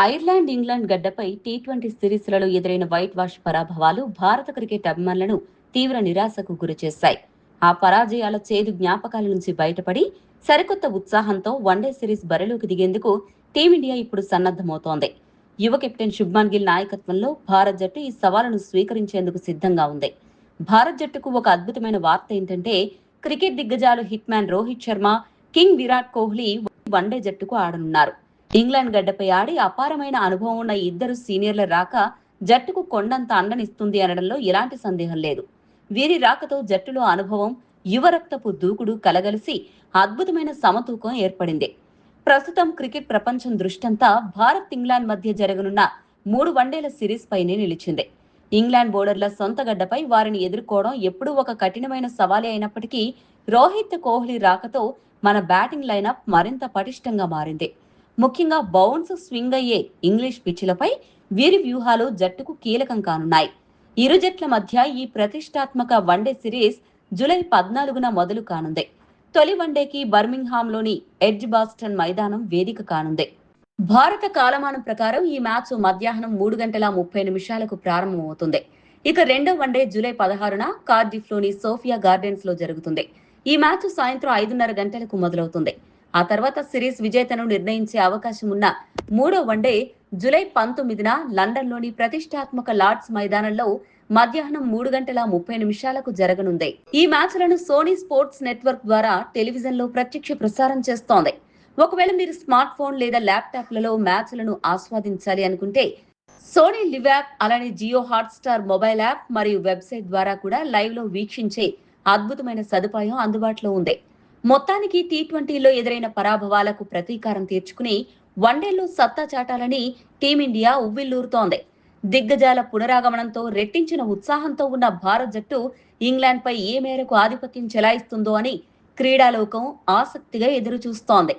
Ireland, England గడ్డపై T20 సిరీస్లలో ఎదురైన white wash పరాభవాలు భారత క్రికెట్ అభిమానులను తీవ్ర నిరాశకు గురిచేశాయి. ఆ పరాజయాల చేదు జ్ఞాపకాల నుంచి బయటపడి సరికొత్త ఉత్సాహంతో వన్డే సిరీస్ బరిలోకి దిగేందుకు టీమిండియా ఇప్పుడు సన్నద్ధమవుతోంది. యువ కెప్టెన్ శుభ్మన్ గిల్ నాయకత్వంలో భారత్ జట్టు ఈ సవాలును స్వీకరించేందుకు సిద్ధంగా ఉంది. భారత్ జట్టుకు ఒక అద్భుతమైన వార్త ఏంటంటే, క్రికెట్ దిగ్గజాలు hit man Rohit Sharma, king Virat Kohli one day జట్టుకు ఆడనున్నారు. ఇంగ్లాండ్ గడ్డపై ఆడి అపారమైన అనుభవం ఉన్న ఇద్దరు సీనియర్ల రాక జట్టుకు కొండంత అండనిస్తుంది అనడంలో ఎలాంటి సందేహం లేదు. వీరి రాకతో జట్టులో అనుభవం, యువరక్తపు దూకుడు కలగలిసి అద్భుతమైన సమతూకం ఏర్పడింది. ప్రస్తుతం క్రికెట్ ప్రపంచం దృష్టంతా భారత్, ఇంగ్లాండ్ మధ్య జరగనున్న 3 వన్డేల సిరీస్ పైనే నిలిచింది. ఇంగ్లాండ్ బౌలర్ల సొంత గడ్డపై వారిని ఎదుర్కోవడం ఎప్పుడూ ఒక కఠినమైన సవాలే అయినప్పటికీ రోహిత్, కోహ్లీ రాకతో మన బ్యాటింగ్ లైనప్ మరింత పటిష్టంగా మారింది. ముఖ్యంగా బౌన్స్ స్వింగ్ అయ్యే ఇంగ్లీష్ పిచ్లపై వీరి వ్యూహాలు జట్టుకు కీలకం కానున్నాయి. ఇరు జట్ల మధ్య ఈ ప్రతిష్టాత్మక వన్డే సిరీస్ జూలై 14న మొదలు కానుంది. తొలి వన్డేకి బర్మింగ్హామ్లోని ఎడ్జ్ బాస్టన్ మైదానం వేదిక కానుంది. భారత కాలమానం ప్రకారం ఈ మ్యాచ్ మధ్యాహ్నం 3:30 ప్రారంభమవుతుంది. ఇక రెండో వన్డే జూలై 16న కార్డిఫ్లోని సోఫియా గార్డెన్స్ లో జరుగుతుంది. ఈ మ్యాచ్ సాయంత్రం 5:30 మొదలవుతుంది. ఆ తర్వాత సిరీస్ విజేతను నిర్ణయించే అవకాశం ఉన్న మూడో వన్డే జూలై 19న లండన్లోని ప్రతిష్టాత్మక లార్డ్స్ మైదానంలో మధ్యాహ్నం 3:30 జరగనుంది. ఈ మ్యాచ్లను సోనీ స్పోర్ట్స్ నెట్వర్క్ ద్వారా టెలివిజన్లో ప్రత్యక్ష ప్రసారం చేస్తోంది. ఒకవేళ మీరు స్మార్ట్ ఫోన్ లేదా ల్యాప్టాప్లలో మ్యాచ్లను ఆస్వాదించాలి అనుకుంటే సోనీ లివ్ యాప్, అలానే జియో హాట్స్టార్ మొబైల్ యాప్ మరియు వెబ్సైట్ ద్వారా కూడా లైవ్ లో వీక్షించే అద్భుతమైన సదుపాయం అందుబాటులో ఉంది. మొత్తానికి టీ20లో ఎదురైన పరాభవాలకు ప్రతీకారం తీర్చుకుని వన్డేల్లో సత్తా చాటాలని టీమిండియా ఉవ్విల్లూరుతోంది. దిగ్గజాల పునరాగమనంతో రెట్టించిన ఉత్సాహంతో ఉన్న భారత్ జట్టు ఇంగ్లాండ్పై ఏ మేరకు ఆధిపత్యం చెలాయిస్తుందో అని క్రీడాలోకం ఆసక్తిగా ఎదురుచూస్తోంది.